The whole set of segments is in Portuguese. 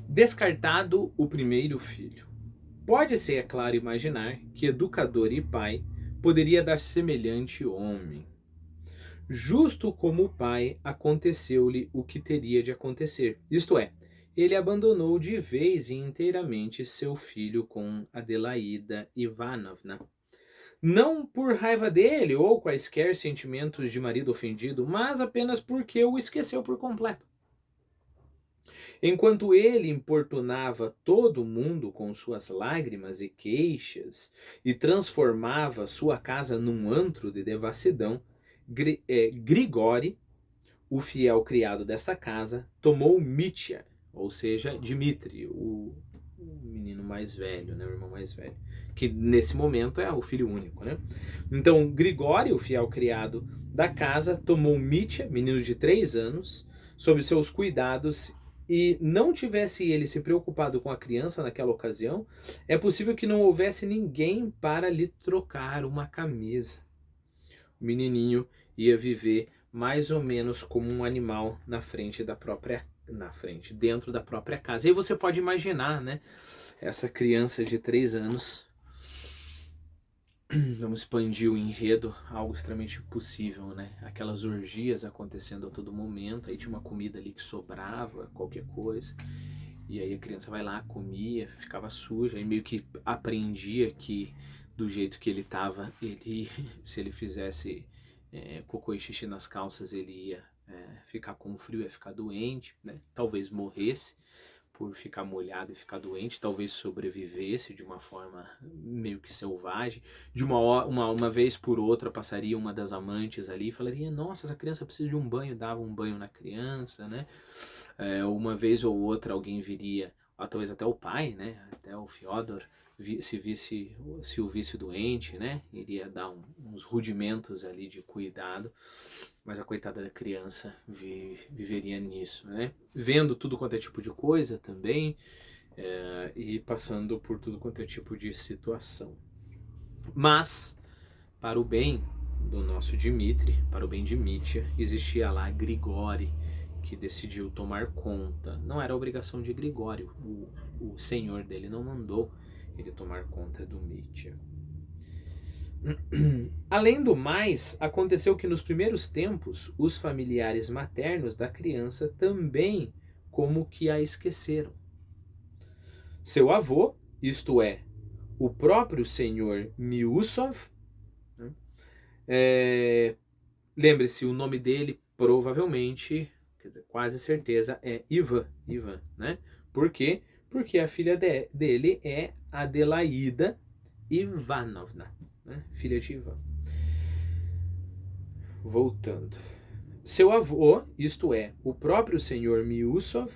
Descartado o primeiro filho, pode-se, é claro, imaginar que educador e pai poderia dar semelhante homem. Justo como o pai, aconteceu-lhe o que teria de acontecer, isto é, ele abandonou de vez e inteiramente seu filho com Adelaída Ivanovna. Não por raiva dele ou quaisquer sentimentos de marido ofendido, mas apenas porque o esqueceu por completo. Enquanto ele importunava todo mundo com suas lágrimas e queixas e transformava sua casa num antro de devassidão, Grigori, o fiel criado dessa casa, tomou Mitya, ou seja, Dmitri, o menino mais velho, né, o irmão mais velho, que nesse momento é o filho único, né? Então, Grigori, o fiel criado da casa, tomou Mitya, menino de 3 anos, sob seus cuidados, e não tivesse ele se preocupado com a criança naquela ocasião, é possível que não houvesse ninguém para lhe trocar uma camisa. O menininho ia viver mais ou menos como um animal dentro da própria casa. E aí você pode imaginar, né? Essa criança de 3 anos, vamos expandir o enredo, algo extremamente possível, né? Aquelas orgias acontecendo a todo momento, aí tinha uma comida ali que sobrava, qualquer coisa, e aí a criança vai lá, comia, ficava suja, e meio que aprendia que do jeito que ele tava, se ele fizesse cocô e xixi nas calças, ele ia ficar com frio, ia ficar doente, né? Talvez morresse por ficar molhado e ficar doente, talvez sobrevivesse de uma forma meio que selvagem. De uma vez por outra passaria uma das amantes ali e falaria: nossa, essa criança precisa de um banho, dava um banho na criança, né? Uma vez ou outra alguém viria, talvez até o pai, né? Até o Fyodor, se o visse doente, né? Iria dar uns rudimentos ali de cuidado, mas a coitada da criança viveria nisso, né? Vendo tudo quanto é tipo de coisa também, e passando por tudo quanto é tipo de situação. Mas, para o bem do nosso Dmitri, para o bem de Mitya, existia lá Grigori, que decidiu tomar conta. Não era obrigação de Grigori, o senhor dele não mandou ele tomar conta do Mitya. Além do mais, aconteceu que nos primeiros tempos, os familiares maternos da criança também como que a esqueceram. Seu avô, isto é, o próprio senhor Miusov, né, lembre-se, o nome dele provavelmente, quer dizer, quase certeza, é Ivan, né? Por quê? Porque a filha dele é Adelaída Ivanovna, né? Filha de Ivan. Voltando. Seu avô, isto é, o próprio senhor Miusov,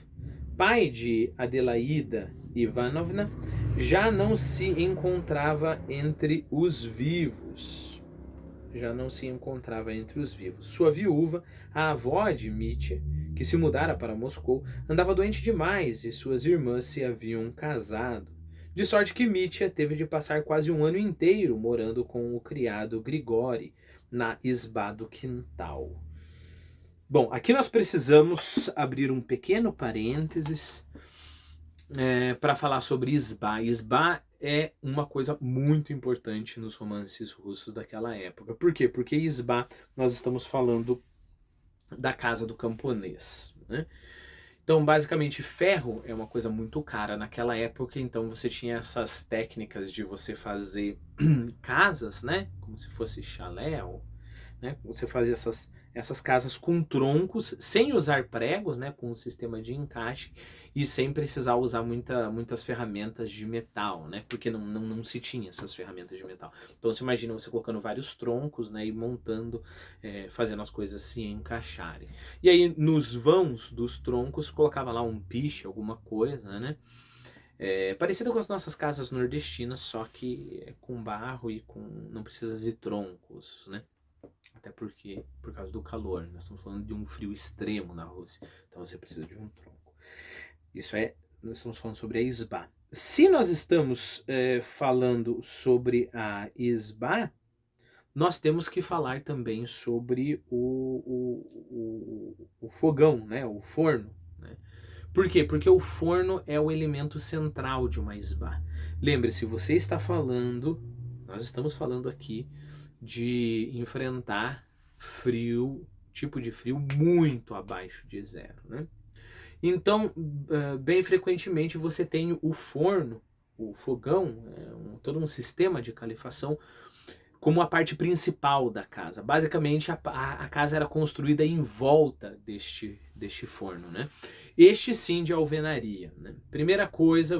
pai de Adelaída Ivanovna, já não se encontrava entre os vivos. Sua viúva, a avó de Mitya, que se mudara para Moscou, andava doente demais e suas irmãs se haviam casado. De sorte que Mitya teve de passar quase um ano inteiro morando com o criado Grigori na isba do quintal. Bom, aqui nós precisamos abrir um pequeno parênteses para falar sobre isba. Isba é uma coisa muito importante nos romances russos daquela época. Por quê? Porque isba, nós estamos falando da casa do camponês, né? Então, basicamente, ferro é uma coisa muito cara naquela época, então você tinha essas técnicas de você fazer casas, né? Como se fosse chalé, né? Você fazia essas casas com troncos, sem usar pregos, né? Com um sistema de encaixe e sem precisar usar muitas ferramentas de metal, né? Porque não se tinha essas ferramentas de metal. Então você imagina você colocando vários troncos, né? E montando, fazendo as coisas se encaixarem. E aí nos vãos dos troncos colocava lá um piche, alguma coisa, né? Parecido com as nossas casas nordestinas, só que com barro e não precisa de troncos, né? Até porque, por causa do calor, nós estamos falando de um frio extremo na Rússia, então você precisa de um tronco. Nós estamos falando sobre a isba. Se nós estamos falando sobre a isba, nós temos que falar também sobre o fogão, né, o forno, né? Por quê? Porque o forno é o elemento central de uma isbá. Lembre-se, nós estamos falando aqui de enfrentar frio, tipo de frio muito abaixo de zero, né? Então, bem frequentemente você tem o forno, o fogão, todo um sistema de calefação como a parte principal da casa. Basicamente, a casa era construída em volta deste forno, né? Este sim de alvenaria, né? Primeira coisa,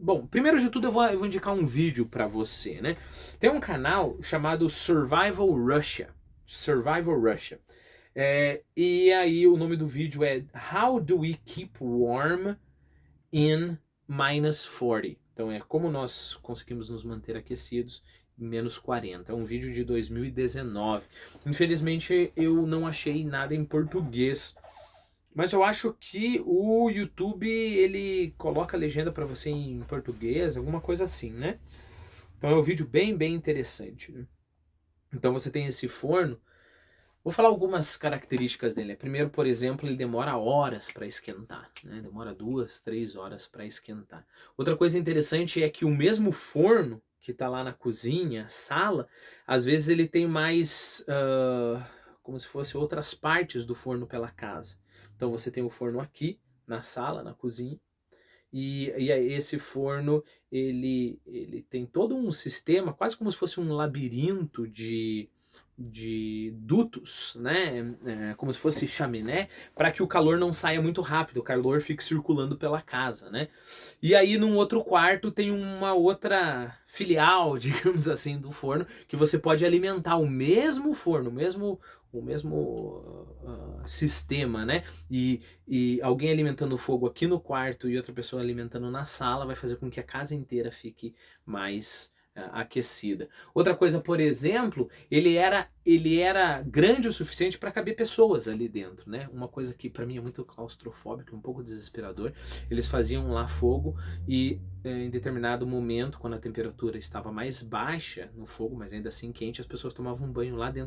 Bom, primeiro de tudo eu vou indicar um vídeo para você, né? Tem um canal chamado Survival Russia. Survival Russia. E aí o nome do vídeo é How do we keep warm in -40? Então é como nós conseguimos nos manter aquecidos em -40. É um vídeo de 2019. Infelizmente eu não achei nada em português, mas eu acho que o YouTube ele coloca a legenda para você em português, alguma coisa assim, né? Então é um vídeo bem interessante, né? Então você tem esse forno. Vou falar algumas características dele. Primeiro, por exemplo, ele demora horas para esquentar, né? Demora 2, 3 horas para esquentar. Outra coisa interessante é que o mesmo forno que está lá na cozinha, sala, às vezes ele tem mais, como se fosse outras partes do forno pela casa. Então você tem o forno aqui, na sala, na cozinha, e aí esse forno ele tem todo um sistema, quase como se fosse um labirinto de dutos, né? Como se fosse chaminé, para que o calor não saia muito rápido, o calor fique circulando pela casa, né? E aí num outro quarto tem uma outra filial, digamos assim, do forno, que você pode alimentar o mesmo forno, o mesmo sistema, né? E alguém alimentando o fogo aqui no quarto e outra pessoa alimentando na sala vai fazer com que a casa inteira fique mais aquecida. Outra coisa, por exemplo, ele era grande o suficiente para caber pessoas ali dentro, né? Uma coisa que para mim é muito claustrofóbica, um pouco desesperador. Eles faziam lá fogo e em determinado momento, quando a temperatura estava mais baixa no fogo, mas ainda assim quente, as pessoas tomavam um banho lá dentro